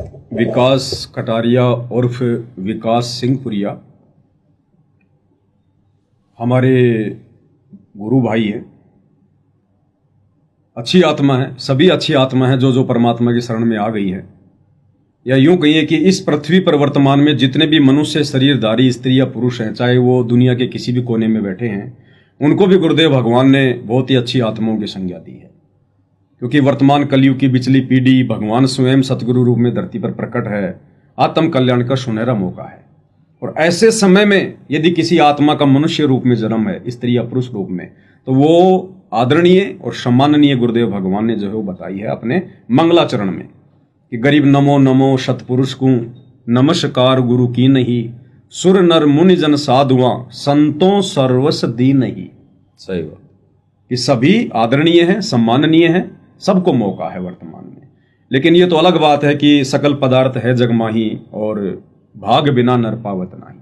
विकास कटारिया उर्फ विकास सिंहपुरिया हमारे गुरु भाई हैं। अच्छी आत्मा है, सभी अच्छी आत्मा है जो परमात्मा की शरण में आ गई है। या यूं कहिए कि इस पृथ्वी पर वर्तमान में जितने भी मनुष्य शरीरधारी स्त्री या पुरुष हैं, चाहे वो दुनिया के किसी भी कोने में बैठे हैं, उनको भी गुरुदेव भगवान ने बहुत ही अच्छी आत्माओं की संज्ञा दी है। क्योंकि वर्तमान कलयुग की पिछली पीढ़ी भगवान स्वयं सतगुरु रूप में धरती पर प्रकट है। आत्म कल्याण का सुनहरा मौका है। और ऐसे समय में यदि किसी आत्मा का मनुष्य रूप में जन्म है, स्त्री या पुरुष रूप में, तो वो आदरणीय और सम्माननीय गुरुदेव भगवान ने जो है वो बताई है अपने मंगलाचरण में कि गरीब नमो नमो सतपुरुष को नमस्कार गुरु की नहीं, सुर नर मुनि जन साधुआ संतों सर्वस दी नहीं। सही बात कि सभी आदरणीय हैं, सम्माननीय हैं, सबको मौका है वर्तमान में। लेकिन ये तो अलग बात है कि सकल पदार्थ है जग माही और भाग बिना नर पावत नाही।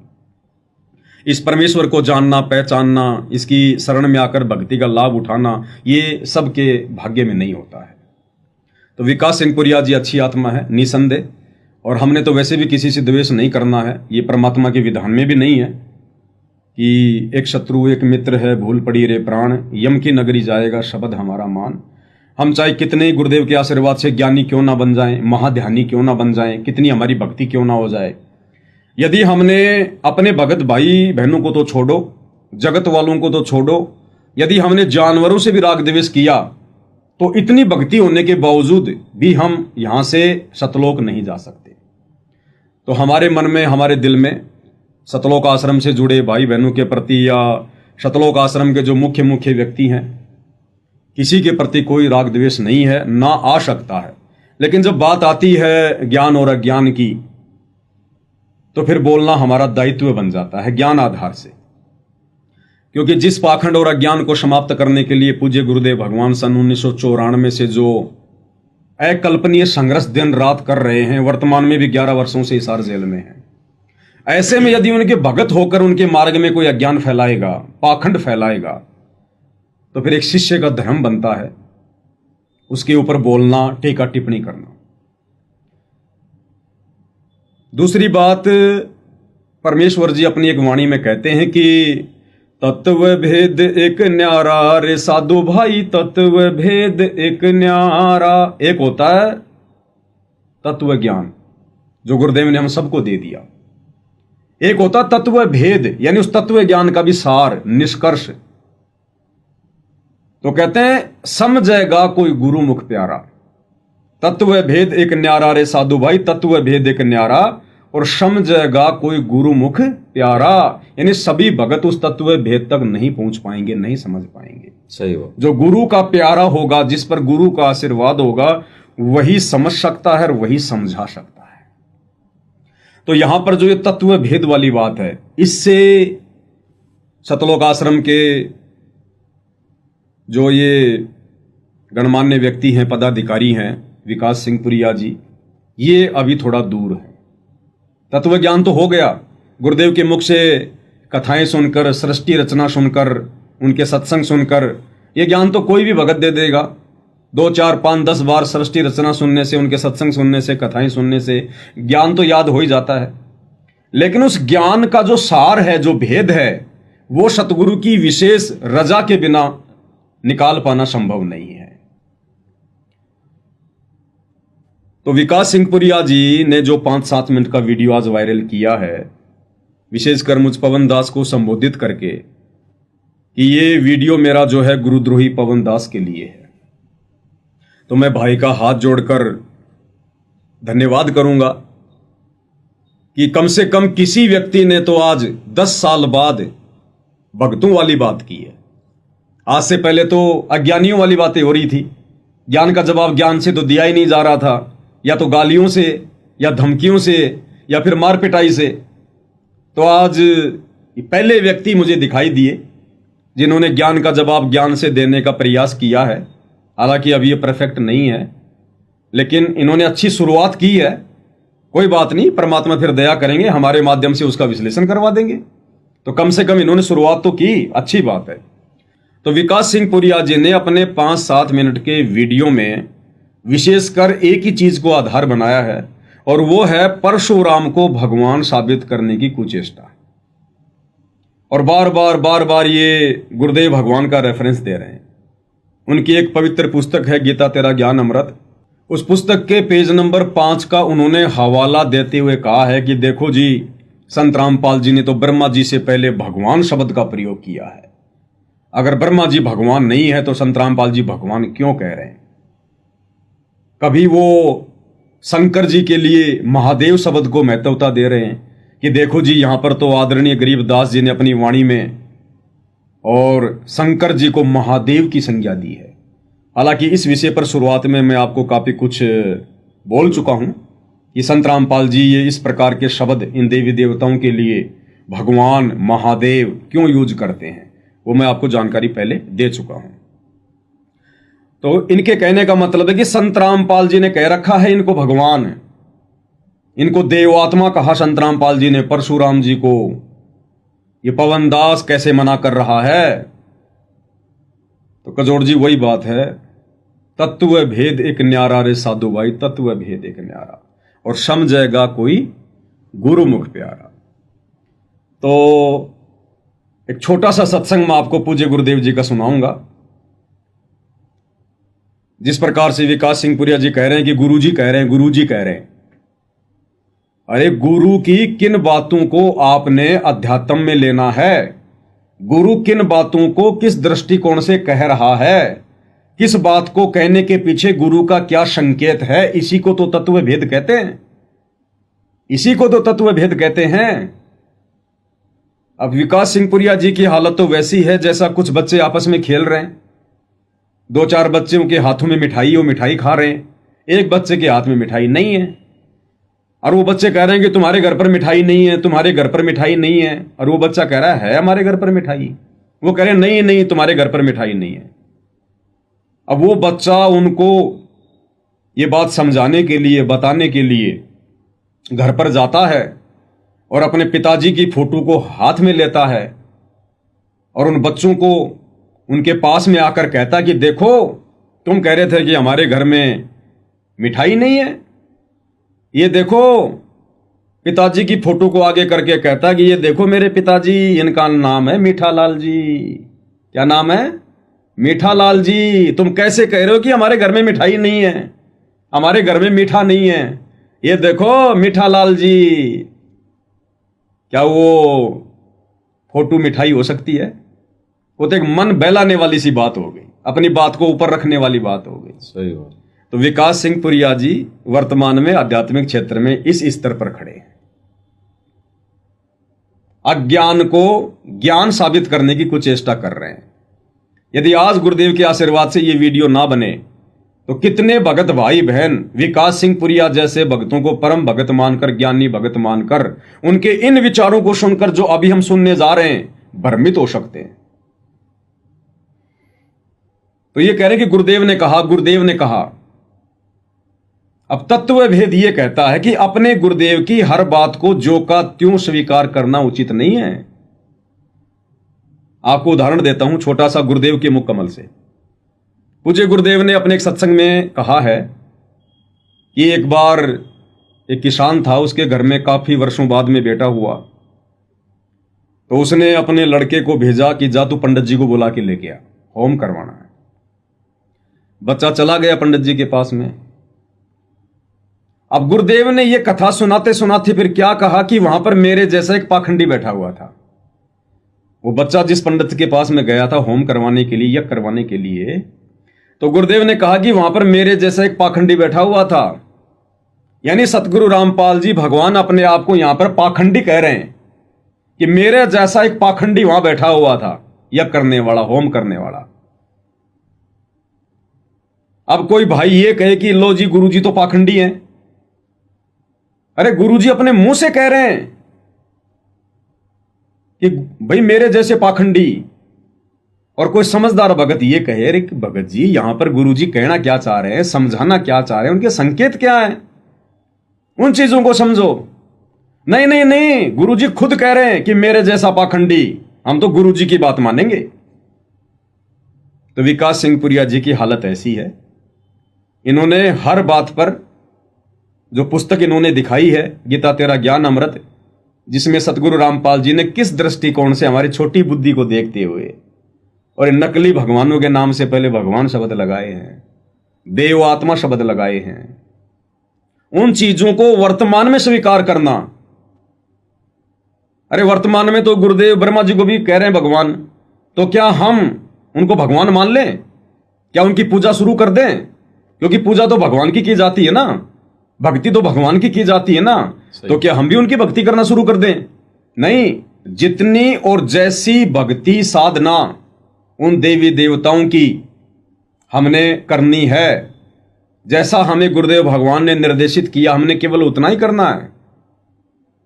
इस परमेश्वर को जानना, पहचानना, इसकी शरण में आकर भक्ति का लाभ उठाना, ये सबके भाग्य में नहीं होता है। तो विकास सिंहपुरिया जी अच्छी आत्मा है निसंदेह, और हमने तो वैसे भी किसी से द्वेष नहीं करना है। ये परमात्मा के विधान में भी नहीं है कि एक शत्रु एक मित्र है, भूल पड़ी रे प्राण, यम की नगरी जाएगा शब्द हमारा मान। हम चाहे कितने ही गुरुदेव के आशीर्वाद से ज्ञानी क्यों ना बन जाएं, महाध्यानी क्यों ना बन जाएं, कितनी हमारी भक्ति क्यों ना हो जाए, यदि हमने अपने भगत भाई बहनों को तो छोड़ो, जगत वालों को तो छोड़ो, यदि हमने जानवरों से भी राग द्वेष किया, तो इतनी भक्ति होने के बावजूद भी हम यहां से सतलोक नहीं जा सकते। तो हमारे मन में, हमारे दिल में सतलोक आश्रम से जुड़े भाई बहनों के प्रति या सतलोक आश्रम के जो मुख्य व्यक्ति हैं, किसी के प्रति कोई राग द्वेष नहीं है, ना आ सकता है। लेकिन जब बात आती है ज्ञान और अज्ञान की, तो फिर बोलना हमारा दायित्व बन जाता है ज्ञान आधार से। क्योंकि जिस पाखंड और अज्ञान को समाप्त करने के लिए पूज्य गुरुदेव भगवान सन 1994 से जो अकल्पनीय संघर्ष दिन रात कर रहे हैं, वर्तमान में भी 11 वर्षों से हिसार जेल में हैं। ऐसे में यदि उनके भगत होकर उनके मार्ग में कोई अज्ञान फैलाएगा, पाखंड फैलाएगा, तो फिर एक शिष्य का धर्म बनता है उसके ऊपर बोलना, टीका टिप्पणी करना। दूसरी बात, परमेश्वर जी अपनी एक वाणी में कहते हैं कि तत्व भेद एक न्यारा रे साधु भाई, तत्व भेद एक न्यारा। एक होता है तत्व ज्ञान जो गुरुदेव ने हम सबको दे दिया, एक होता तत्व भेद यानी उस तत्व ज्ञान का भी सार, निष्कर्ष। तो कहते हैं समझेगा कोई गुरु मुख प्यारा, तत्व भेद एक न्यारा रे साधु भाई, तत्व भेद एक न्यारा, और समझेगा कोई गुरु मुख प्यारा। यानी सभी भगत उस तत्व भेद तक नहीं पहुंच पाएंगे, नहीं समझ पाएंगे। सही हो, जो गुरु का प्यारा होगा, जिस पर गुरु का आशीर्वाद होगा, वही समझ सकता है और वही समझा सकता है। तो यहां पर जो ये तत्व भेद वाली बात है, इससे सतलोक आश्रम के जो ये गणमान्य व्यक्ति हैं, पदाधिकारी हैं, विकास सिंहपुरिया जी, ये अभी थोड़ा दूर है। तत्व ज्ञान तो हो गया, गुरुदेव के मुख से कथाएं सुनकर, सृष्टि रचना सुनकर, उनके सत्संग सुनकर, ये ज्ञान तो कोई भी भगत दे देगा। 2, 4, 5, 10 बार सृष्टि रचना सुनने से, उनके सत्संग सुनने से, कथाएं सुनने से ज्ञान तो याद हो ही जाता है। लेकिन उस ज्ञान का जो सार है, जो भेद है, वो सतगुरु की विशेष रजा के बिना निकाल पाना संभव नहीं है। तो विकास सिंहपुरिया जी ने जो 5-7 मिनट का वीडियो आज वायरल किया है, विशेषकर मुझ पवन दास को संबोधित करके, कि ये वीडियो मेरा जो है गुरुद्रोही पवन दास के लिए है, तो मैं भाई का हाथ जोड़कर धन्यवाद करूंगा कि कम से कम किसी व्यक्ति ने तो आज 10 साल बाद भक्तों वाली बात की है। आज से पहले तो अज्ञानियों वाली बातें हो रही थी, ज्ञान का जवाब ज्ञान से तो दिया ही नहीं जा रहा था, या तो गालियों से, या धमकियों से, या फिर मार पिटाई से। तो आज पहले व्यक्ति मुझे दिखाई दिए जिन्होंने ज्ञान का जवाब ज्ञान से देने का प्रयास किया है। हालांकि अभी ये परफेक्ट नहीं है, लेकिन इन्होंने अच्छी शुरुआत की है। कोई बात नहीं, परमात्मा फिर दया करेंगे, हमारे माध्यम से उसका विश्लेषण करवा देंगे। तो कम से कम इन्होंने शुरुआत तो की, अच्छी बात है। तो विकास सिंहपुरिया जी ने अपने 5-7 मिनट के वीडियो में विशेषकर एक ही चीज को आधार बनाया है, और वो है परशुराम को भगवान साबित करने की कुचेष्टा। और बार बार ये गुरुदेव भगवान का रेफरेंस दे रहे हैं। उनकी एक पवित्र पुस्तक है गीता तेरा ज्ञान अमृत। उस पुस्तक के पेज नंबर 5 का उन्होंने हवाला देते हुए कहा है कि देखो जी, संत रामपाल जी ने तो ब्रह्मा जी से पहले भगवान शब्द का प्रयोग किया है। अगर ब्रह्मा जी भगवान नहीं है तो संत रामपाल जी भगवान क्यों कह रहे हैं? कभी वो शंकर जी के लिए महादेव शब्द को महत्वता दे रहे हैं कि देखो जी, यहां पर तो आदरणीय गरीबदास जी ने अपनी वाणी में और शंकर जी को महादेव की संज्ञा दी है। हालांकि इस विषय पर शुरुआत में मैं आपको काफी कुछ बोल चुका हूं कि संत रामपाल जी ये इस प्रकार के शब्द इन देवी देवताओं के लिए भगवान महादेव क्यों यूज करते हैं, वो मैं आपको जानकारी पहले दे चुका हूं। तो इनके कहने का मतलब है कि संत रामपाल जी ने कह रखा है इनको भगवान, इनको देवात्मा कहा संत रामपाल जी ने परशुराम जी को। ये पवन दास कैसे मना कर रहा है? तो कजोड़ जी वही बात है, तत्व भेद एक न्यारा रे साधु भाई, तत्व भेद एक न्यारा, और समझेगा कोई गुरुमुख प्यारा। तो एक छोटा सा सत्संग मैं आपको पूज्य गुरुदेव जी का सुनाऊंगा। जिस प्रकार से विकास सिंह पुरिया जी कह रहे हैं कि गुरु जी कह रहे हैं, गुरु जी कह रहे हैं। अरे गुरु की किन बातों को आपने अध्यात्म में लेना है? गुरु किन बातों को किस दृष्टिकोण से कह रहा है? किस बात को कहने के पीछे गुरु का क्या संकेत है? इसी को तो तत्व भेद कहते हैं, इसी को तो तत्व भेद कहते हैं। अब विकास सिंह पुरिया जी की हालत तो वैसी है जैसा कुछ बच्चे आपस में खेल रहे हैं। 2-4 बच्चों के हाथों में मिठाई, वो मिठाई खा रहे हैं, एक बच्चे के हाथ में मिठाई नहीं है, और वो बच्चे कह रहे हैं कि तुम्हारे घर पर मिठाई नहीं है, तुम्हारे घर पर मिठाई नहीं है। और वो बच्चा कह रहा है हमारे घर पर मिठाई। वो कह रहे हैं नहीं नहीं, तुम्हारे घर पर मिठाई नहीं है। अब वो बच्चा उनको ये बात समझाने के लिए, बताने के लिए घर पर जाता है और अपने पिताजी की फोटो को हाथ में लेता है और उन बच्चों को उनके पास में आकर कहता कि देखो, तुम कह रहे थे कि हमारे घर में मिठाई नहीं है, ये देखो। पिताजी की फोटो को आगे करके कहता कि ये देखो मेरे पिताजी, इनका नाम है मीठालाल जी। क्या नाम है? मीठालाल जी। तुम कैसे कह रहे हो कि हमारे घर में मिठाई नहीं है, हमारे घर में मीठा नहीं है, ये देखो मीठालाल जी। क्या वो फोटो मिठाई हो सकती है? वो तो एक मन बहलाने वाली सी बात हो गई, अपनी बात को ऊपर रखने वाली बात हो गई। सही बात। तो विकास सिंह पुरिया जी वर्तमान में आध्यात्मिक क्षेत्र में इस स्तर पर खड़े हैं। अज्ञान को ज्ञान साबित करने की कुछ चेष्टा कर रहे हैं। यदि आज गुरुदेव के आशीर्वाद से यह वीडियो ना बने तो कितने भगत भाई बहन विकास सिंह पुरिया जैसे भक्तों को परम भगत मानकर, ज्ञानी भगत मानकर, उनके इन विचारों को सुनकर जो अभी हम सुनने जा रहे हैं, भ्रमित हो सकते हैं। तो ये कह रहे हैं कि गुरुदेव ने कहा, गुरुदेव ने कहा। अब तत्व भेद ये कहता है कि अपने गुरुदेव की हर बात को जो का त्यों स्वीकार करना उचित नहीं है। आपको उदाहरण देता हूं छोटा सा गुरुदेव के मुख कमल से। पूज्य गुरुदेव ने अपने एक सत्संग में कहा है कि एक बार एक किसान था, उसके घर में काफी वर्षों बाद में बेटा हुआ। तो उसने अपने लड़के को भेजा कि जा तू पंडित जी को बुला के लेके आ, होम करवाना है। बच्चा चला गया पंडित जी के पास में। अब गुरुदेव ने यह कथा सुनाते सुनाते फिर क्या कहा कि वहां पर मेरे जैसा एक पाखंडी बैठा हुआ था। वो बच्चा जिस पंडित के पास में गया था होम करवाने के लिए, यज्ञ करवाने के लिए, तो गुरुदेव ने कहा कि वहां पर मेरे जैसा एक पाखंडी बैठा हुआ था। यानी सतगुरु रामपाल जी भगवान अपने आप को यहां पर पाखंडी कह रहे हैं कि मेरे जैसा एक पाखंडी वहां बैठा हुआ था, यज्ञ करने वाला, होम करने वाला। अब कोई भाई ये कहे कि लो जी गुरुजी तो पाखंडी हैं। अरे गुरुजी अपने मुंह से कह रहे हैं कि भाई मेरे जैसे पाखंडी। और कोई समझदार भगत ये कहे, अरे भगत जी यहां पर गुरुजी कहना क्या चाह रहे हैं, समझाना क्या चाह रहे हैं, उनके संकेत क्या है, उन चीजों को समझो। नहीं नहीं नहीं, गुरुजी खुद कह रहे हैं कि मेरे जैसा पाखंडी, हम तो गुरुजी की बात मानेंगे। तो विकास सिंह पुरिया जी की हालत ऐसी है, इन्होंने हर बात पर जो पुस्तक इन्होंने दिखाई है गीता तेरा ज्ञान अमृत, जिसमें सतगुरु रामपाल जी ने किस दृष्टिकोण से हमारी छोटी बुद्धि को देखते हुए और इन नकली भगवानों के नाम से पहले भगवान शब्द लगाए हैं, देव आत्मा शब्द लगाए हैं, उन चीजों को वर्तमान में स्वीकार करना। अरे वर्तमान में तो गुरुदेव ब्रह्मा जी को भी कह रहे हैं भगवान, तो क्या हम उनको भगवान मान लें? क्या उनकी पूजा शुरू कर दें? क्योंकि पूजा तो भगवान की जाती है ना, भक्ति तो भगवान की जाती है ना, तो क्या हम भी उनकी भक्ति करना शुरू कर दें? नहीं, जितनी और जैसी भक्ति साधना उन देवी देवताओं की हमने करनी है, जैसा हमें गुरुदेव भगवान ने निर्देशित किया, हमने केवल उतना ही करना है।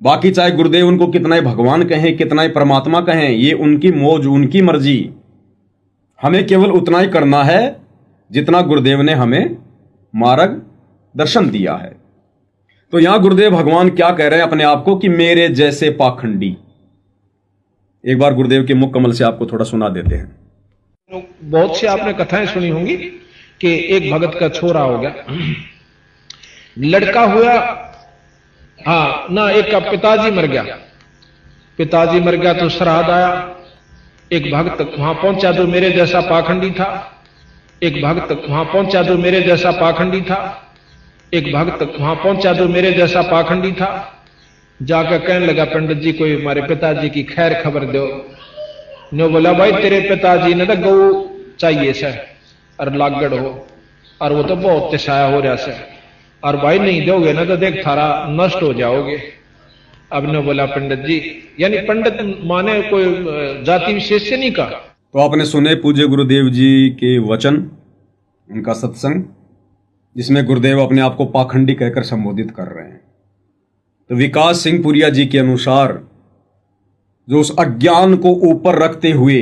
बाकी चाहे गुरुदेव उनको कितना ही भगवान कहें, कितना ही परमात्मा कहें, ये उनकी मौज, उनकी मर्जी। हमें केवल उतना ही करना है जितना गुरुदेव ने हमें मार्ग दर्शन दिया है। तो यहां गुरुदेव भगवान क्या कह रहे हैं अपने आप को कि मेरे जैसे पाखंडी। एक बार गुरुदेव के मुख कमल से आपको थोड़ा सुना देते हैं। बहुत सी आपने कथाएं सुनी होंगी कि एक भगत का छोरा हो गया, लड़का हुआ, हाँ ना, एक का पिताजी मर गया, पिताजी मर गया तो श्राद्ध आया। एक भक्त वहां पहुंचा जो मेरे जैसा पाखंडी था, एक भक्त वहां पहुंचा जो मेरे जैसा पाखंडी था, एक भक्त वहां पहुंचा जो मेरे जैसा पाखंडी था। जाकर कहने लगा पंडित जी कोई हमारे पिताजी की खैर खबर दो। ने बोला भाई तेरे पिताजी ने तो गऊ चाहिए सर और लागड़ हो, और वो तो बहुत तिसाया हो रहा सर, और भाई नहीं दोगे ना तो देख थारा नष्ट हो जाओगे। अब ने बोला पंडित जी, यानी पंडित माने कोई जाति विशेष से नहीं कहा। तो आपने सुने पूज्य गुरुदेव जी के वचन, उनका सत्संग, जिसमें गुरुदेव अपने आप को पाखंडी कहकर संबोधित कर रहे हैं। तो विकास सिंह पुरिया जी के अनुसार जो उस अज्ञान को ऊपर रखते हुए,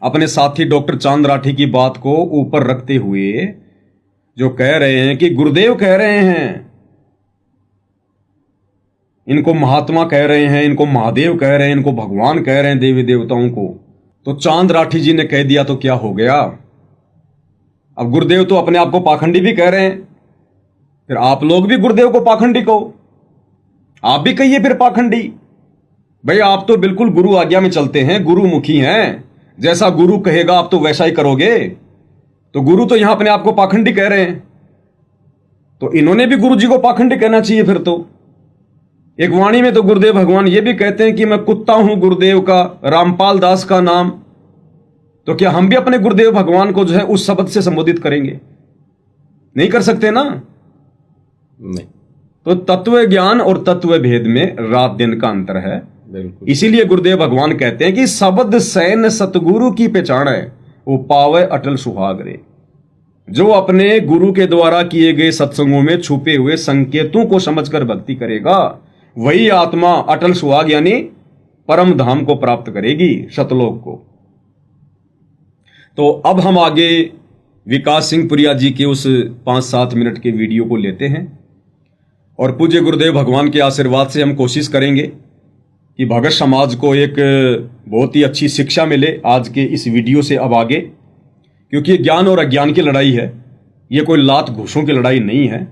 अपने साथी डॉक्टर चांद राठी की बात को ऊपर रखते हुए जो कह रहे हैं कि गुरुदेव कह रहे हैं, इनको महात्मा कह रहे हैं, इनको महादेव कह रहे हैं, इनको भगवान कह रहे हैं, देवी देवताओं को, तो चांद राठी जी ने कह दिया तो क्या हो गया? अब गुरुदेव तो अपने आप को पाखंडी भी कह रहे हैं, फिर आप लोग भी गुरुदेव को पाखंडी कहो, आप भी कहिए फिर पाखंडी। भाई आप तो बिल्कुल गुरु आज्ञा में चलते हैं, गुरुमुखी हैं, जैसा गुरु कहेगा आप तो वैसा ही करोगे। तो गुरु तो यहां अपने आप को पाखंडी कह रहे हैं, तो इन्होंने भी गुरु जी को पाखंडी कहना चाहिए फिर तो। एक वाणी में तो गुरुदेव भगवान ये भी कहते हैं कि मैं कुत्ता हूं गुरुदेव का, रामपाल दास का नाम। तो क्या हम भी अपने गुरुदेव भगवान को जो है उस शब्द से संबोधित करेंगे? नहीं कर सकते ना। नहीं। तो तत्व ज्ञान और तत्व भेद में रात दिन का अंतर है। बिल्कुल। इसीलिए गुरुदेव भगवान कहते हैं कि शब्द सैन सतगुरु की पहचान है, वो पावे अटल सुहाग रे। जो अपने गुरु के द्वारा किए गए सत्संगों में छुपे हुए संकेतों को समझकर भक्ति करेगा, वही आत्मा अटल सुहाग यानी परम धाम को प्राप्त करेगी, सतलोक को। तो अब हम आगे विकास सिंह पुरिया जी के उस 5-7 मिनट के वीडियो को लेते हैं और पूज्य गुरुदेव भगवान के आशीर्वाद से हम कोशिश करेंगे कि भगत समाज को एक बहुत ही अच्छी शिक्षा मिले आज के इस वीडियो से अब आगे, क्योंकि ये ज्ञान और अज्ञान की लड़ाई है, ये कोई लात घूसों की लड़ाई नहीं है।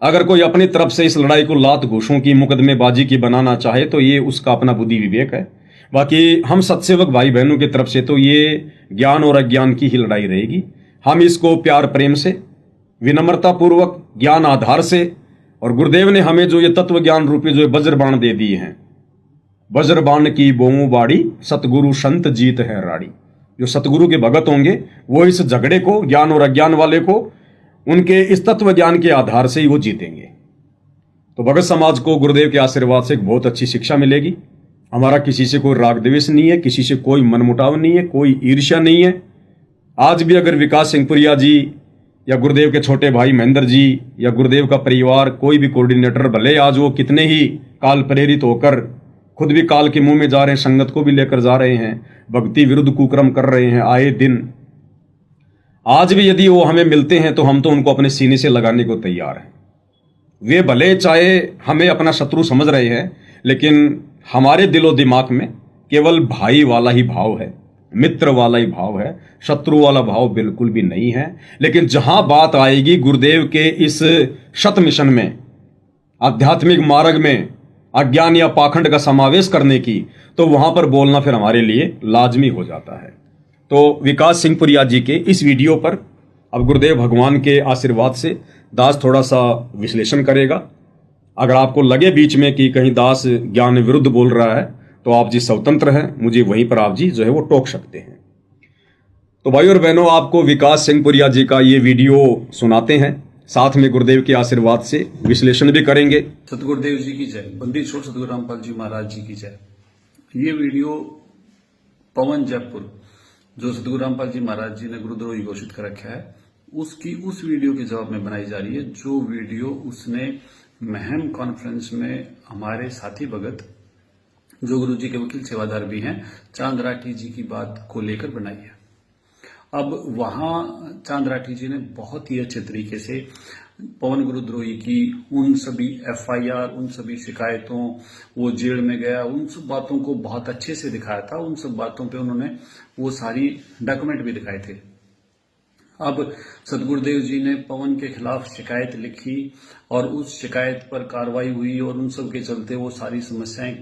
अगर कोई अपनी तरफ से इस लड़ाई को लात घूसों की, मुकदमेबाजी की बनाना चाहे तो ये उसका अपना बुद्धि विवेक है। बाकी हम सत्सेवक भाई बहनों की तरफ से तो ये ज्ञान और अज्ञान की ही लड़ाई रहेगी। हम इसको प्यार प्रेम से, विनम्रता पूर्वक, ज्ञान आधार से, और गुरुदेव ने हमें जो ये तत्व ज्ञान रूपी जो वज्रबाण दे दिए हैं, वज्रबाण की बोमू बाड़ी सतगुरु संत जीत है राड़ी। जो सतगुरु के भगत होंगे वो इस झगड़े को, ज्ञान और अज्ञान वाले को, उनके इस तत्व ज्ञान के आधार से ही वो जीतेंगे। तो भगत समाज को गुरुदेव के आशीर्वाद से एक बहुत अच्छी शिक्षा मिलेगी। हमारा किसी से कोई राग द्वेष नहीं है, किसी से कोई मनमुटाव नहीं है, कोई ईर्ष्या नहीं है। आज भी अगर विकास सिंह पुरिया जी या गुरुदेव के छोटे भाई महेंद्र जी या गुरुदेव का परिवार, कोई भी कोऑर्डिनेटर, भले आज वो कितने ही काल प्रेरित होकर खुद भी काल के मुंह में जा रहे हैं, संगत को भी लेकर जा रहे हैं, भक्ति विरुद्ध कुक्रम कर रहे हैं आए दिन, आज भी यदि वो हमें मिलते हैं तो हम तो उनको अपने सीने से लगाने को तैयार हैं। वे भले चाहे हमें अपना शत्रु समझ रहे हैं, लेकिन हमारे दिलो दिमाग में केवल भाई वाला ही भाव है, मित्र वाला ही भाव है, शत्रु वाला भाव बिल्कुल भी नहीं है। लेकिन जहां बात आएगी गुरुदेव के इस शत मिशन में, आध्यात्मिक मार्ग में अज्ञान या पाखंड का समावेश करने की, तो वहां पर बोलना फिर हमारे लिए लाजमी हो जाता है। तो विकास सिंह पुरिया जी के इस वीडियो पर अब गुरुदेव भगवान के आशीर्वाद से दास थोड़ा सा विश्लेषण करेगा। अगर आपको लगे बीच में कि कहीं दास ज्ञान विरुद्ध बोल रहा है तो आप जी स्वतंत्र हैं, मुझे वहीं पर आप जी जो है वो टोक सकते हैं। तो भाई और बहनों, आपको विकास सिंह पुरिया जी का ये वीडियो सुनाते हैं, साथ में गुरुदेव के आशीर्वाद से विश्लेषण भी करेंगे। सतगुरुदेव जी की जय, बंदी छोड़ सतगुरु रामपाल जी महाराज जी की जय। ये वीडियो पवन जयपुर, जो सतगुरु रामपाल जी महाराज जी ने गुरुद्रोही घोषित कर रखा है, उसकी उस वीडियो के जवाब में बनाई जा रही है, जो वीडियो उसने महम कॉन्फ्रेंस में हमारे साथी भगत, जो गुरु जी के वकील सेवादार भी हैं, चांद राठी जी की बात को लेकर बनाई है। अब वहां चांद राठी जी ने बहुत ही अच्छे तरीके से पवन गुरुद्रोही की उन सभी एफआईआर, उन सभी शिकायतों, वो जेल में गया, उन सब बातों को बहुत अच्छे से दिखाया था। उन सब बातों पे उन्होंने वो सारी डॉक्यूमेंट भी दिखाए थे। अब सतगुरुदेव जी ने पवन के खिलाफ शिकायत लिखी और उस शिकायत पर कार्रवाई हुई और उन सब के चलते वो सारी समस्याएं,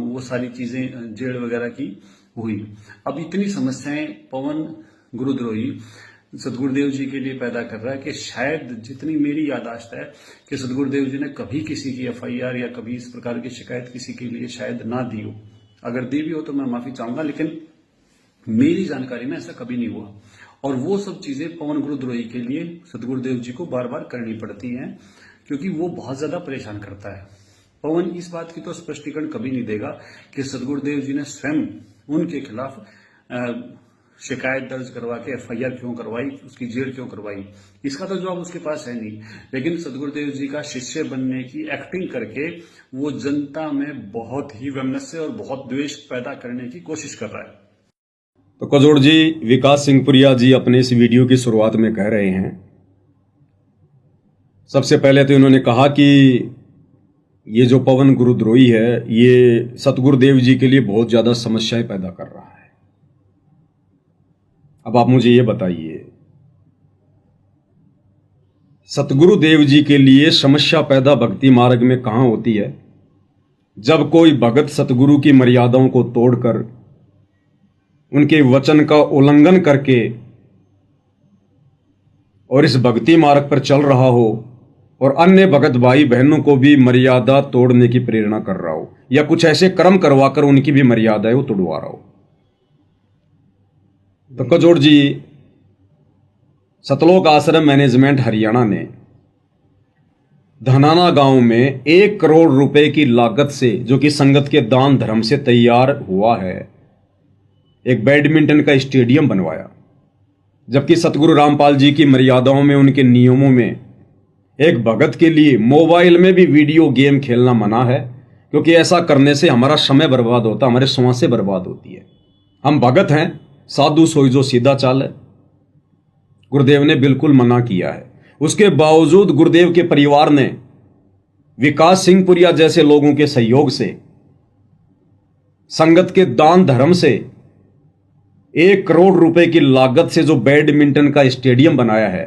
वो सारी चीजें जेल वगैरह की हुई। अब इतनी समस्याएं पवन गुरुद्रोही सतगुरुदेव जी के लिए पैदा कर रहा है कि शायद, जितनी मेरी याददाश्त है, कि सतगुरुदेव जी ने कभी किसी की एफआईआर या कभी इस प्रकार की शिकायत किसी के लिए शायद ना दी हो। अगर दी भी हो तो मैं माफी चाहूंगा, लेकिन मेरी जानकारी में ऐसा कभी नहीं हुआ। और वो सब चीजें पवन गुरुद्रोही के लिए सतगुरुदेव जी को बार बार करनी पड़ती हैं, क्योंकि वो बहुत ज्यादा परेशान करता है। पवन इस बात की तो स्पष्टीकरण कभी नहीं देगा कि सतगुरुदेव जी ने स्वयं उनके खिलाफ शिकायत दर्ज करवा के एफआईआर क्यों करवाई, उसकी जेल क्यों करवाई, इसका तो जवाब उसके पास है नहीं। लेकिन सतगुरुदेव जी का शिष्य बनने की एक्टिंग करके वो जनता में बहुत ही वैमनस्य और बहुत द्वेष पैदा करने की कोशिश कर रहा है। तो कजोड़ जी, विकास सिंह पुरिया जी अपने इस वीडियो की शुरुआत में कह रहे हैं, सबसे पहले तो इन्होंने कहा कि ये जो पवन गुरुद्रोही है, ये सतगुरुदेव जी के लिए बहुत ज्यादा समस्याएं पैदा कर रहा है। अब आप मुझे ये बताइए, सतगुरुदेव जी के लिए समस्या पैदा भक्ति मार्ग में कहां होती है? जब कोई भगत सतगुरु की मर्यादाओं को तोड़कर, उनके वचन का उल्लंघन करके और इस भक्ति मार्ग पर चल रहा हो और अन्य भगत भाई बहनों को भी मर्यादा तोड़ने की प्रेरणा कर रहा हो, या कुछ ऐसे कर्म करवाकर उनकी भी मर्यादाएं वो तोड़वा रहा हो। तो कजोड़ जी, सतलोक आश्रम मैनेजमेंट हरियाणा ने धनाना गांव में 1 करोड़ रुपए की लागत से, जो कि संगत के दान धर्म से तैयार हुआ है, एक बैडमिंटन का स्टेडियम बनवाया। जबकि सतगुरु रामपाल जी की मर्यादाओं में, उनके नियमों में, एक भगत के लिए मोबाइल में भी वीडियो गेम खेलना मना है, क्योंकि ऐसा करने से हमारा समय बर्बाद होता, हमारे श्वासें बर्बाद होती है। हम भगत हैं, साधु सोई जो सीधा चाल है। गुरुदेव ने बिल्कुल मना किया है। उसके बावजूद गुरुदेव के परिवार ने विकास सिंह पुरिया जैसे लोगों के सहयोग से, संगत के दान धर्म से 1 करोड़ रुपए की लागत से जो बैडमिंटन का स्टेडियम बनाया है।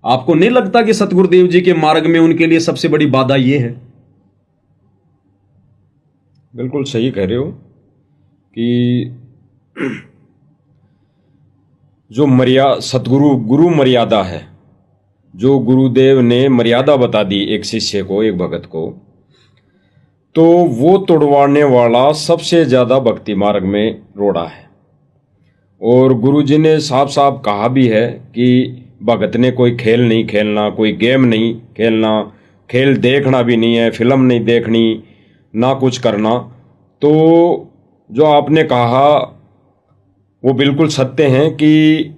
आपको नहीं लगता कि सतगुरुदेव जी के मार्ग में उनके लिए सबसे बड़ी बाधा यह है? बिल्कुल सही कह रहे हो कि जो गुरु मर्यादा है, जो गुरुदेव ने मर्यादा बता दी एक शिष्य को, एक भगत को, तो वो तोड़वाने वाला सबसे ज्यादा भक्ति मार्ग में रोड़ा है। और गुरुजी ने साफ साफ कहा भी है कि भगत ने कोई खेल नहीं खेलना, कोई गेम नहीं खेलना, खेल देखना भी नहीं है, फिल्म नहीं देखनी, ना कुछ करना। तो जो आपने कहा वो बिल्कुल सत्य है कि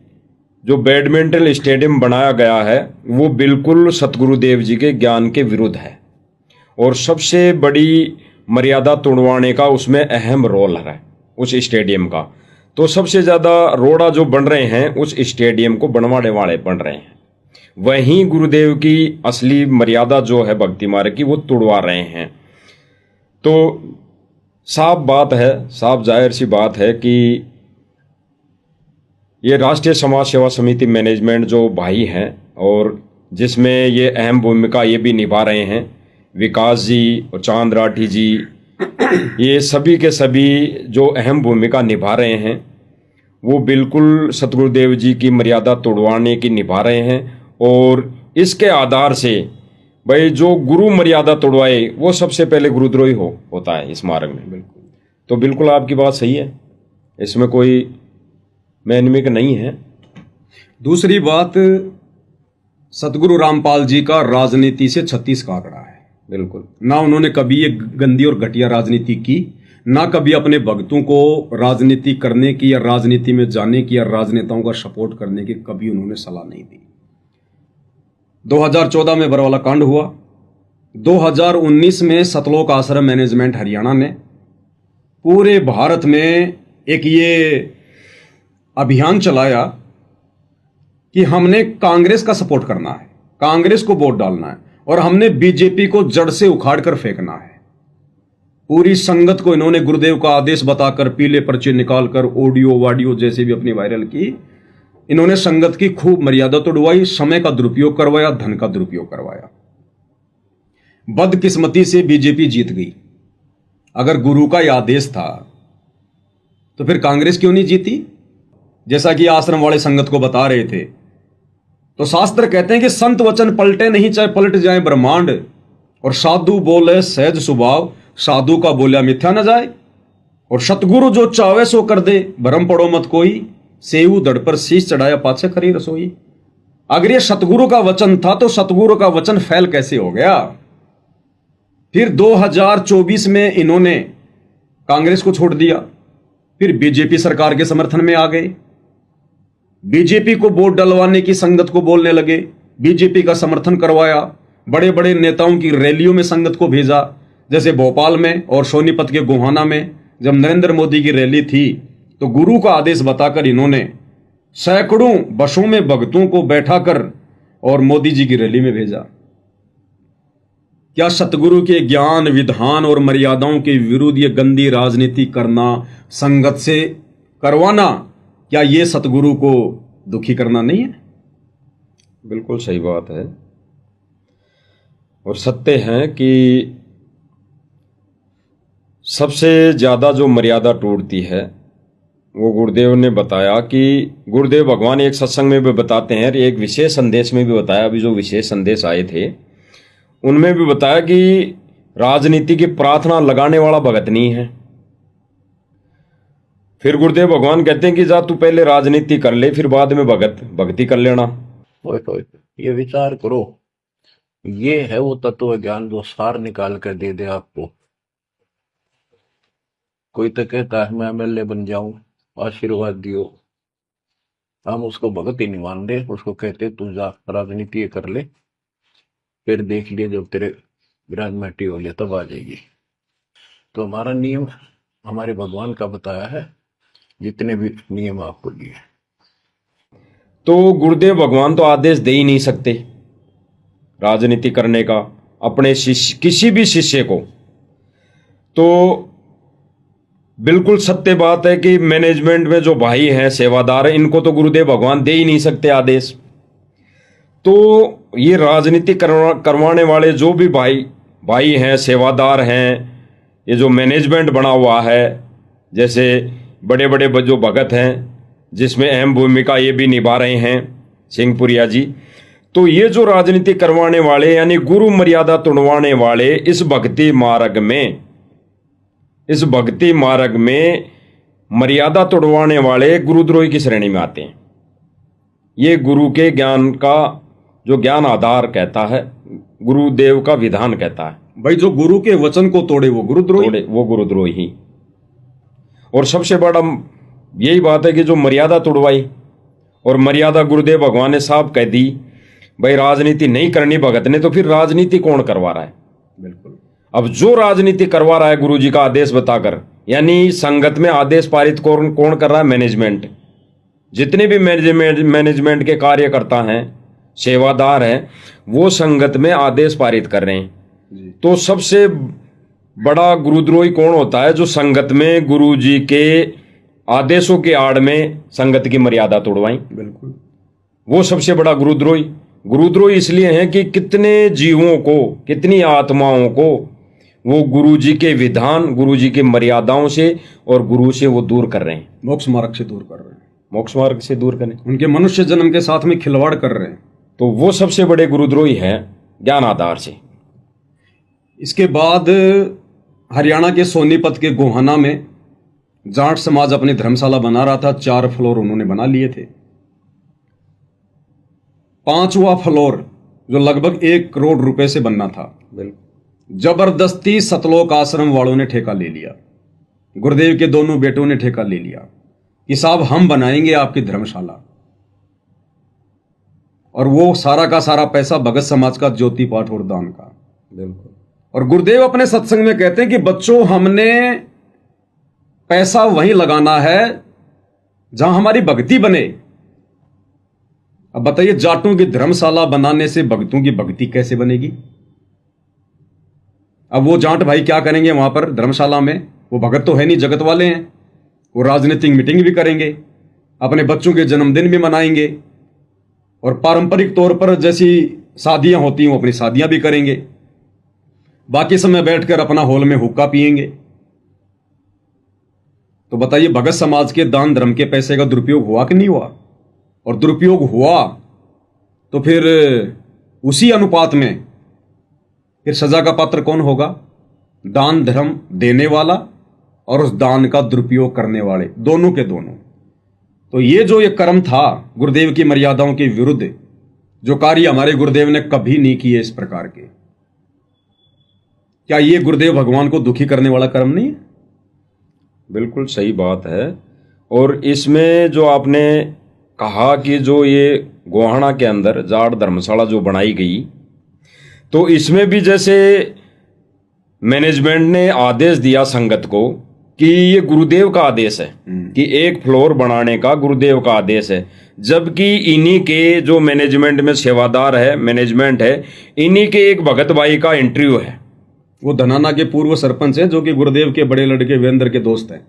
जो बैडमिंटन स्टेडियम बनाया गया है वो बिल्कुल सतगुरुदेव जी के ज्ञान के विरुद्ध है, और सबसे बड़ी मर्यादा तोड़वाने का उसमें अहम रोल है उस स्टेडियम का। तो सबसे ज़्यादा रोड़ा जो बन रहे हैं उस स्टेडियम को बनवाने वाले बन रहे हैं, वहीं गुरुदेव की असली मर्यादा जो है भक्ति मार्ग की वो तोड़वा रहे हैं। तो साफ बात है, साफ जाहिर सी बात है कि ये राष्ट्रीय समाज सेवा समिति मैनेजमेंट जो भाई हैं और जिसमें ये अहम भूमिका ये भी निभा रहे हैं विकास जी और चांद राठी जी, ये सभी के सभी जो अहम भूमिका निभा रहे हैं वो बिल्कुल सतगुरुदेव जी की मर्यादा तोड़वाने की निभा रहे हैं। और इसके आधार से भाई जो गुरु मर्यादा तोड़वाए वो सबसे पहले गुरुद्रोही होता है इस मार्ग में। बिल्कुल, तो बिल्कुल आपकी बात सही है, इसमें कोई मैनमिक नहीं है। दूसरी बात, सतगुरु रामपाल जी का राजनीति से 36 का आंकड़ा है। बिल्कुल, ना उन्होंने कभी एक गंदी और घटिया राजनीति की, ना कभी अपने भक्तों को राजनीति करने की या राजनीति में जाने की या राजनेताओं का सपोर्ट करने की कभी उन्होंने सलाह नहीं दी। 2014 में बरवाला कांड हुआ, 2019 में सतलोक आश्रम मैनेजमेंट हरियाणा ने पूरे भारत में एक ये अभियान चलाया कि हमने कांग्रेस का सपोर्ट करना है, कांग्रेस को वोट डालना है और हमने बीजेपी को जड़ से उखाड़ कर फेंकना है। पूरी संगत को इन्होंने गुरुदेव का आदेश बताकर पीले पर्चे निकालकर ऑडियो वाडियो जैसे भी अपनी वायरल की। इन्होंने संगत की खूब मर्यादा तोड़वाई, समय का दुरुपयोग करवाया, धन का दुरुपयोग करवाया। बदकिस्मती से बीजेपी जीत गई। अगर गुरु का यह आदेश था तो फिर कांग्रेस क्यों नहीं जीती? जैसा कि आश्रम वाले संगत को बता रहे थे, तो शास्त्र कहते हैं कि संत वचन पलटे नहीं चाहे पलट जाए ब्रह्मांड, और साधु बोले सहज स्वभाव, साधु का बोलिया मिथ्या न जाए, और सतगुरु जो चावे सो कर दे, भरम पड़ो मत कोई, सेऊ दड़ पर शीश चढ़ाया पाछे खरी रसोई। अगर ये सतगुरु का वचन था तो सतगुरु का वचन फैल कैसे हो गया? फिर 2024 में इन्होंने कांग्रेस को छोड़ दिया, फिर बीजेपी सरकार के समर्थन में आ गए, बीजेपी को वोट डलवाने की संगत को बोलने लगे, बीजेपी का समर्थन करवाया, बड़े बड़े नेताओं की रैलियों में संगत को भेजा। जैसे भोपाल में और सोनीपत के गोहाना में जब नरेंद्र मोदी की रैली थी तो गुरु का आदेश बताकर इन्होंने सैकड़ों बसों में भक्तों को बैठाकर और मोदी जी की रैली में भेजा। क्या सतगुरु के ज्ञान, विधान और मर्यादाओं के विरुद्ध ये गंदी राजनीति करना, संगत से करवाना, क्या ये सतगुरु को दुखी करना नहीं है? बिल्कुल सही बात है। और सत्य है कि सबसे ज्यादा जो मर्यादा टूटती है वो गुरुदेव ने बताया कि गुरुदेव भगवान एक सत्संग में भी बताते हैं, एक विशेष संदेश में भी बताया, अभी जो विशेष संदेश आए थे उनमें भी बताया कि राजनीति की प्रार्थना लगाने वाला भगत नहीं है। फिर गुरुदेव भगवान कहते हैं कि जा तू पहले राजनीति कर ले, फिर बाद में भक्ति कर लेना। ये विचार करो, ये है वो तत्व ज्ञान जो सार निकाल कर दे दे आपको। कोई तो कहता है मैं एमएलए बन जाऊं, आशीर्वाद दियो, हम उसको भगत ही नहीं मानते, उसको कहते तू जा राजनीति कर ले, फिर देख लिए जब तेरे विराजमाटी हो लिया तब आ जाएगी। तो हमारा नियम हमारे भगवान का बताया है, जितने भी नियम आपको दिए। तो गुरुदेव भगवान तो आदेश दे ही नहीं सकते राजनीति करने का अपने शिष्य, किसी भी शिष्य को। तो बिल्कुल सत्य बात है कि मैनेजमेंट में जो भाई हैं, सेवादार हैं, इनको तो गुरुदेव भगवान दे ही नहीं सकते आदेश। तो ये राजनीति करवाने वाले जो भी भाई हैं, सेवादार हैं, ये जो मैनेजमेंट बना हुआ है, जैसे बड़े बड़े जो भगत हैं जिसमें अहम भूमिका ये भी निभा रहे हैं सिंहपुरिया जी, तो ये जो राजनीति करवाने वाले यानी गुरु मर्यादा तोड़वाने वाले इस भक्ति मार्ग में मर्यादा तोड़वाने वाले गुरुद्रोही की श्रेणी में आते हैं। ये गुरु के ज्ञान का जो ज्ञान आधार कहता है, गुरुदेव का विधान कहता है। भाई जो गुरु के वचन को तोड़े वो गुरुद्रोही। और सबसे बड़ा यही बात है कि जो मर्यादा तोड़वाई, और मर्यादा गुरुदेव भगवान ने साहब कह दी, भाई राजनीति नहीं करनी भगत ने, तो फिर राजनीति कौन करवा रहा है? बिल्कुल। अब जो राजनीति करवा रहा है गुरु जी का आदेश बताकर, यानी संगत में आदेश पारित कौन कर रहा है? मैनेजमेंट। जितने भी मैनेजमेंट के कार्यकर्ता हैं, सेवादार हैं, वो संगत में आदेश पारित कर रहे हैं। तो सबसे बड़ा गुरुद्रोही कौन होता है? जो संगत में गुरु जी के आदेशों के आड़ में संगत की मर्यादा तोड़वाई। बिल्कुल, वो सबसे बड़ा गुरुद्रोही। गुरुद्रोही इसलिए हैं कि कितने जीवों को, कितनी आत्माओं को वो गुरु जी के विधान, गुरु जी की मर्यादाओं से और गुरु से वो दूर कर रहे हैं, मोक्ष मार्ग से दूर कर रहे हैं, मोक्ष मार्ग से दूर करें, उनके मनुष्य जन्म के साथ में खिलवाड़ कर रहे हैं। तो वो सबसे बड़े गुरुद्रोही हैं ज्ञान आधार से। इसके बाद हरियाणा के सोनीपत के गोहाना में जाट समाज अपनी धर्मशाला बना रहा था। 4 फ्लोर उन्होंने बना लिए थे। 5वां फ्लोर जो लगभग 1 करोड़ रुपए से बनना था, जबरदस्ती सतलोक आश्रम वालों ने ठेका ले लिया। गुरुदेव के दोनों बेटों ने ठेका ले लिया कि साहब हम बनाएंगे आपकी धर्मशाला, और वो सारा का सारा पैसा भगत समाज का ज्योति पाठ और दान का। बिल्कुल। और गुरुदेव अपने सत्संग में कहते हैं कि बच्चों, हमने पैसा वहीं लगाना है जहां हमारी भक्ति बने। अब बताइए, जाटों की धर्मशाला बनाने से भक्तों की भक्ति कैसे बनेगी? अब वो जाट भाई क्या करेंगे वहां पर धर्मशाला में? वो भगत तो है नहीं, जगत वाले हैं। वो राजनीतिक मीटिंग भी करेंगे, अपने बच्चों के जन्मदिन भी मनाएंगे, और पारंपरिक तौर पर जैसी शादियां होती हैं वो अपनी शादियां भी करेंगे। बाकी समय बैठकर अपना हॉल में हुक्का पिएंगे। तो बताइए, भगत समाज के दान धर्म के पैसे का दुरुपयोग हुआ कि नहीं हुआ? और दुरुपयोग हुआ तो फिर उसी अनुपात में फिर सजा का पात्र कौन होगा? दान धर्म देने वाला और उस दान का दुरुपयोग करने वाले, दोनों के दोनों। तो ये जो ये कर्म था गुरुदेव की मर्यादाओं के विरुद्ध, जो कार्य हमारे गुरुदेव ने कभी नहीं किए इस प्रकार के, क्या ये गुरुदेव भगवान को दुखी करने वाला कर्म नहीं है? बिल्कुल सही बात है। और इसमें जो आपने कहा कि जो ये गोहाना के अंदर जाट धर्मशाला जो बनाई गई, तो इसमें भी जैसे मैनेजमेंट ने आदेश दिया संगत को कि ये गुरुदेव का आदेश है कि 1 फ्लोर बनाने का गुरुदेव का आदेश है, जबकि इन्हीं के जो मैनेजमेंट में सेवादार है, मैनेजमेंट है, इन्हीं के एक भगत भाई का इंटरव्यू है। वो धनाना के पूर्व सरपंच है, जो कि गुरुदेव के बड़े लड़के वीरेंद्र के दोस्त हैं।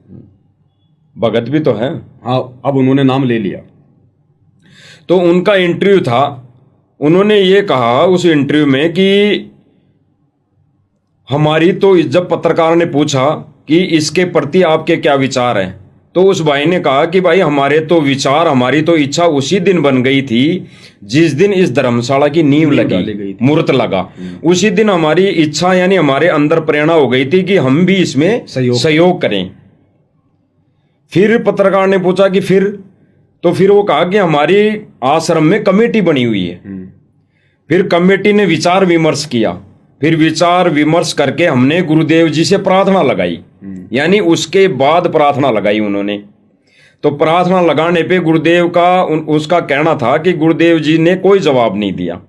भगत भी तो है। हाँ, अब उन्होंने नाम ले लिया। तो उनका इंटरव्यू था, उन्होंने ये कहा उस इंटरव्यू में कि हमारी तो, जब पत्रकार ने पूछा कि इसके प्रति आपके क्या विचार हैं, तो उस भाई ने कहा कि भाई हमारे तो विचार, हमारी तो इच्छा उसी दिन बन गई थी जिस दिन इस धर्मशाला की नींव लगी, मुहूर्त लगा। उसी दिन हमारी इच्छा, यानी हमारे अंदर प्रेरणा हो गई थी कि हम भी इसमें सहयोग करें। फिर पत्रकार ने पूछा कि फिर, तो फिर वो कहा कि हमारी आश्रम में कमेटी बनी हुई है। फिर कमेटी ने विचार विमर्श किया, फिर विचार विमर्श करके हमने गुरुदेव जी से प्रार्थना लगाई, यानी उसके बाद प्रार्थना लगाई उन्होंने। तो प्रार्थना लगाने पे गुरुदेव का उसका कहना था कि गुरुदेव जी ने कोई जवाब नहीं दिया।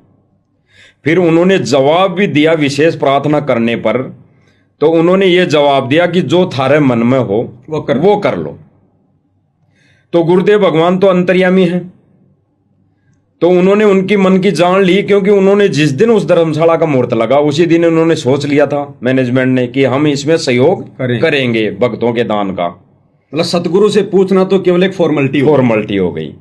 फिर उन्होंने जवाब भी दिया विशेष प्रार्थना करने पर, तो उन्होंने ये जवाब दिया कि जो थारे मन में हो वो कर लो। तो गुरुदेव भगवान तो अंतर्यामी है, तो उन्होंने उनकी मन की जान ली, क्योंकि उन्होंने जिस दिन उस धर्मशाला का मुहूर्त लगा उसी दिन उन्होंने सोच लिया था मैनेजमेंट ने कि हम इसमें सहयोग करेंगे भक्तों के दान का। मतलब सतगुरु से पूछना तो केवल एक फॉर्मेलिटी हो गई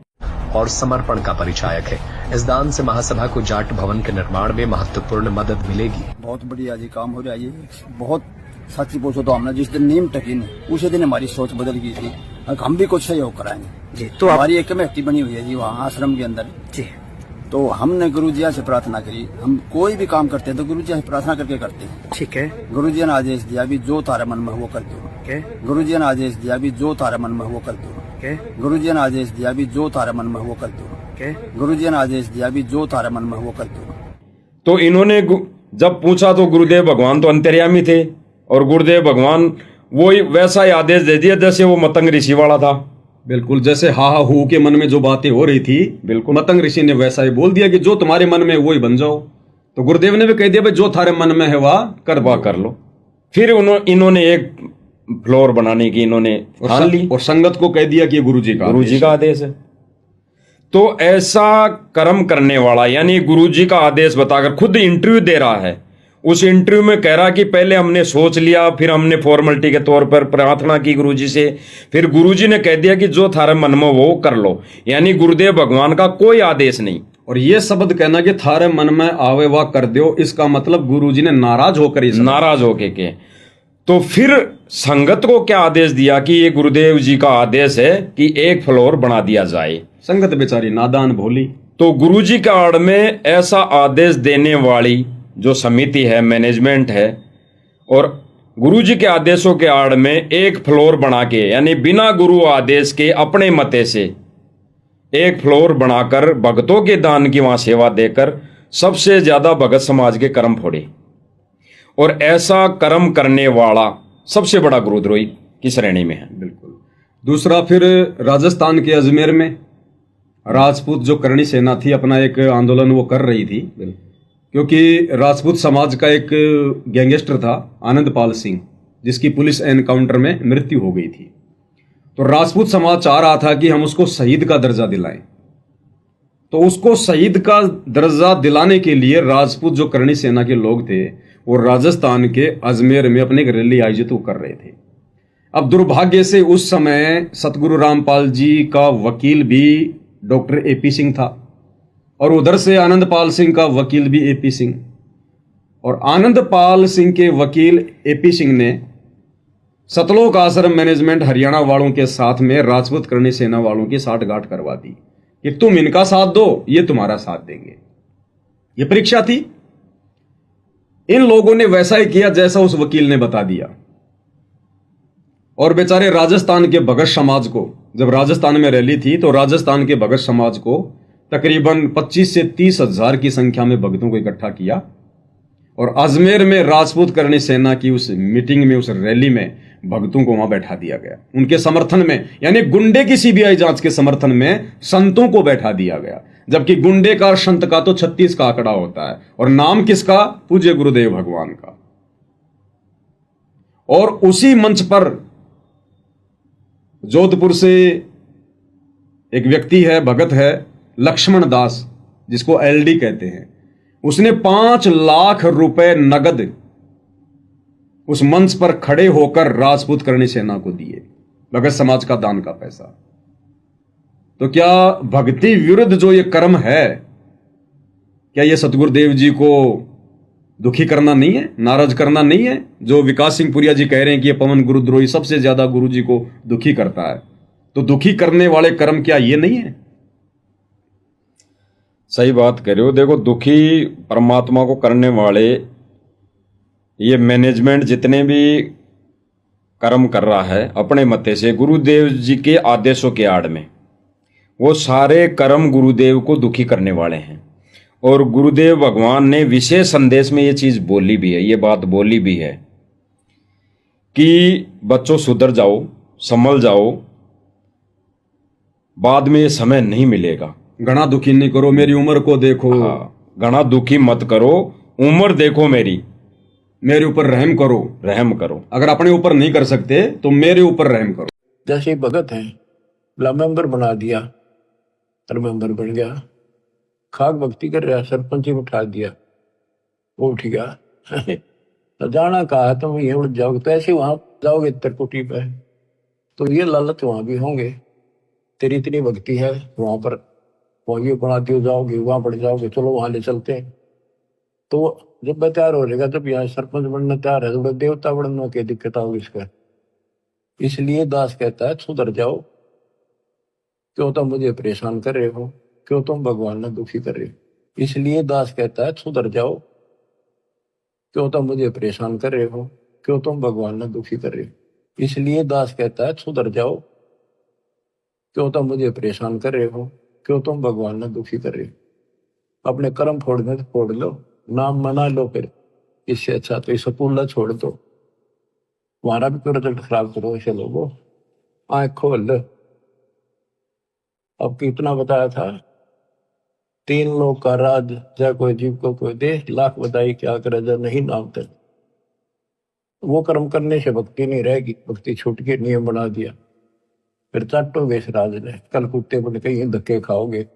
और समर्पण का परिचायक है। इस दान से महासभा को जाट भवन के निर्माण में महत्वपूर्ण मदद मिलेगी। बहुत बढ़िया जी काम हो रहा है। बहुत सच्ची पूछो तो हमने जिस दिन नीम टकी नहीं उसी दिन हमारी सोच बदल गई थी, हम भी कुछ सहयोग कराएंगे जी। तो हमारी एक कमेटी बनी हुई है जी वहाँ आश्रम के अंदर जी। तो हमने गुरु जी से प्रार्थना करी, हम कोई भी काम करते हैं तो गुरु जी से प्रार्थना करके करते हैं। ठीक है। गुरु जी ने आदेश दिया भी जो तारे मन में वो कर दो। गुरु जी ने आदेश दिया भी जो तारे मन में वो कर दो। गुरु जी ने आदेश दिया भी जो तारे मन में वो कर दो। गुरु जी ने आदेश दिया भी जो तारे मन में वो कर दो। तो इन्होंने जब पूछा तो गुरुदेव भगवान तो अंतर्यामी थे, और गुरुदेव भगवान वही वैसा ही आदेश दे दिया जैसे वो मतंग ऋषि वाला था। बिल्कुल, जैसे हा हा हु के मन में जो बातें हो रही थी, बिल्कुल मतंग ऋषि ने वैसा ही बोल दिया कि जो तुम्हारे मन में वो ही बन जाओ। तो गुरुदेव ने भी कह दिया भाई जो थारे मन में है वह कर लो। फिर इन्होंने एक फ्लोर बनाने की इन्होंने ठान ली, और संगत को कह दिया कि गुरु जी का आदेश है। तो ऐसा कर्म करने वाला, यानी गुरु जी का आदेश बताकर खुद इंटरव्यू दे रहा है, उस इंटरव्यू में कह रहा कि पहले हमने सोच लिया, फिर हमने फॉर्मेलिटी के तौर पर प्रार्थना की गुरुजी से, फिर गुरुजी ने कह दिया कि जो थारे मन में वो कर लो। यानी गुरुदेव भगवान का कोई आदेश नहीं, और ये शब्द कहना कि थारे मन में आवे वाह कर दो, इसका मतलब गुरुजी ने नाराज होकर ही नाराज होके के। तो फिर संगत को क्या आदेश दिया कि ये गुरुदेव जी का आदेश है कि एक फ्लोर बना दिया जाए। संगत बेचारी नादान भोली। तो गुरुजी के आड़ में ऐसा आदेश देने वाली जो समिति है, मैनेजमेंट है, और गुरुजी के आदेशों के आड़ में एक फ्लोर बना के, यानी बिना गुरु आदेश के अपने मते से एक फ्लोर बनाकर भगतों के दान की वहां सेवा देकर सबसे ज्यादा भगत समाज के कर्म फोड़े। और ऐसा कर्म करने वाला सबसे बड़ा गुरुद्रोही की श्रेणी में है। बिल्कुल। दूसरा, फिर राजस्थान के अजमेर में राजपूत जो करणी सेना थी अपना एक आंदोलन वो कर रही थी, क्योंकि राजपूत समाज का एक गैंगस्टर था आनंदपाल सिंह, जिसकी पुलिस एनकाउंटर में मृत्यु हो गई थी। तो राजपूत समाज चाह रहा था कि हम उसको शहीद का दर्जा दिलाएं। तो उसको शहीद का दर्जा दिलाने के लिए राजपूत जो करणी सेना के लोग थे वो राजस्थान के अजमेर में अपने एक रैली आयोजित कर रहे थे। अब दुर्भाग्य से उस समय सतगुरु रामपाल जी का वकील भी डॉक्टर एपी सिंह था, और उधर से आनंदपाल सिंह का वकील भी एपी सिंह। और आनंदपाल सिंह के वकील एपी सिंह ने सतलोक आश्रम मैनेजमेंट हरियाणा वालों के साथ में राजपूत करणी सेना वालों की साठगांठ करवा दी कि तुम इनका साथ दो, ये तुम्हारा साथ देंगे। ये परीक्षा थी। इन लोगों ने वैसा ही किया जैसा उस वकील ने बता दिया। और बेचारे राजस्थान के भगत समाज को, जब राजस्थान में रैली थी तो राजस्थान के भगत समाज को तकरीबन 25 से 30 हजार की संख्या में भक्तों को इकट्ठा किया, और अजमेर में राजपूत करणी सेना की उस मीटिंग में, उस रैली में भक्तों को वहां बैठा दिया गया। उनके समर्थन में, यानी गुंडे की सीबीआई जांच के समर्थन में संतों को बैठा दिया गया, जबकि गुंडे का और संत का तो 36 का आंकड़ा होता है। और नाम किसका? पूज्य गुरुदेव भगवान का। और उसी मंच पर जोधपुर से एक व्यक्ति है, भगत है लक्ष्मण दास, जिसको एलडी कहते हैं, उसने 5 लाख रुपए नगद उस मंच पर खड़े होकर राजपूत करणी सेना को दिए, भगत समाज का दान का पैसा। तो क्या भक्ति विरुद्ध जो ये कर्म है, क्या ये सतगुरुदेव जी को दुखी करना नहीं है, नाराज करना नहीं है? जो विकास सिंह पुरिया जी कह रहे हैं कि ये पवन गुरुद्रोही सबसे ज्यादा गुरु जी को दुखी करता है, तो दुखी करने वाले कर्म क्या ये नहीं है? सही बात कह रहे हो। देखो, दुखी परमात्मा को करने वाले ये मैनेजमेंट जितने भी कर्म कर रहा है अपने मते से गुरुदेव जी के आदेशों के आड़ में, वो सारे कर्म गुरुदेव को दुखी करने वाले हैं। और गुरुदेव भगवान ने विशेष संदेश में ये चीज बोली भी है, ये बात बोली भी है कि बच्चों सुधर जाओ, संभल जाओ, बाद में ये समय नहीं मिलेगा। घना दुखी नहीं करो, मेरी उम्र को देखो। घना दुखी मत करो, उम्र देखो मेरे ऊपर रहम करो, रहम करो। अगर अपने ऊपर नहीं कर सकते तो मेरे ऊपर रहम करो। जैसे भगत है, मेंबर बना दिया और मेंबर बन गया, खाक भक्ति कर रहा, सरपंच ही उठा दिया, वो उठ गया। तो जाना कहा तुम ये उठ जाओगे, पैसे वहां जाओगे त्रिकुटी पे, तो ये लालच वहां भी होंगे। तेरी इतनी भक्ति है, वहां पर वही बना दियो, जाओगे वहां पड़ जाओगे, चलो वहां ले चलते हैं। तो जब मैं तैयार हो जाएगा, जब यहाँ सरपंच बनना तैयार है, तो देवता बनना क्या दिक्कत होगी इसका? इसलिए दास कहता है सुधर जाओ, क्यों तुम मुझे परेशान कर रहे हो, क्यों तुम भगवान ने दुखी कर रहे हो। इसलिए दास कहता है सुधर जाओ, क्यों तुम मुझे परेशान कर रहे हो, क्यों तुम भगवान ने दुखी कर रहे हो। इसलिए दास कहता है सुधर जाओ, क्यों तुम मुझे परेशान कर रहे हो, क्यों तुम भगवान ने दुखी कर रहे हो। अपने कर्म फोड़ने तो फोड़ लो, नाम मना लो, फिर इससे अच्छा तो इस पुल्ला छोड़ दो, तुम्हारा भी तो रिजल्ट खराब करो। ऐसे लोगों आंख खोल लो। अब कितना बताया था, 3 लोग का राज, जय कोई जीव को कोई दे, लाख बताई क्या करे जब नहीं नाम तक। वो कर्म करने से भक्ति नहीं रहेगी, भक्ति छूट के नियम बना दिया, फिर चाटोगे इस राज ने, कल कुत्ते बन के ये धक्के खाओगे,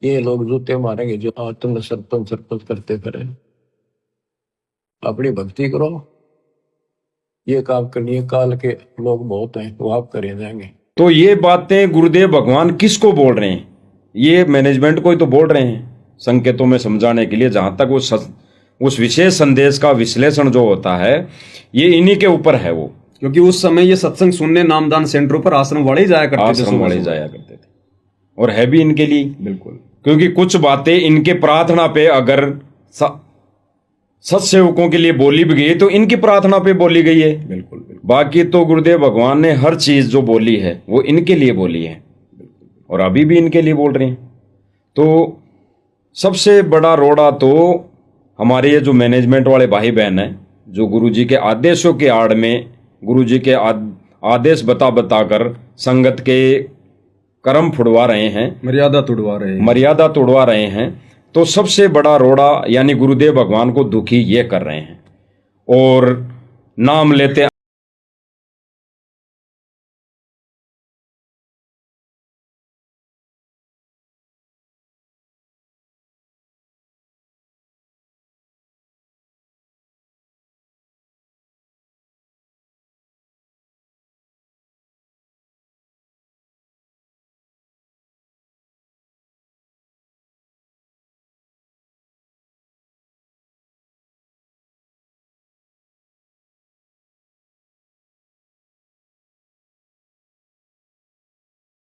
ये लोग जूते मारेंगे जो तुम सरपंच करते फिरे। अपनी भक्ति करो, ये काम करनी, काल के लोग बहुत हैं, वो आप करे जाएंगे। तो ये बातें गुरुदेव भगवान किसको बोल रहे हैं? ये मैनेजमेंट को ही तो बोल रहे हैं। संकेतों में समझाने के लिए, जहां तक उस विशेष संदेश का विश्लेषण जो होता है ये इन्हीं के ऊपर है वो। क्योंकि उस समय ये सत्संग सुनने नामदान सेंटरों पर आश्रम वाले ही जाया करते थे, आश्रम वाले जाया करते थे, और है भी इनके लिए। बिल्कुल, क्योंकि कुछ बातें इनके प्रार्थना पे अगर सत्सेवकों के लिए बोली भी गई तो इनकी प्रार्थना पे बोली गई है। बिल्कुल, बिल्कुल। बाकी तो गुरुदेव भगवान ने हर चीज जो बोली है वो इनके लिए बोली है, और अभी भी इनके लिए बोल रहे हैं। तो सबसे बड़ा रोड़ा तो हमारे ये जो मैनेजमेंट वाले भाई बहन हैं, जो गुरुजी के आदेशों के आड़ में गुरुजी के आदेश बताकर संगत के कर्म फुड़वा रहे हैं, मर्यादा तोड़वा रहे हैं। तो सबसे बड़ा रोड़ा यानी गुरुदेव भगवान को दुखी ये कर रहे हैं, और नाम लेते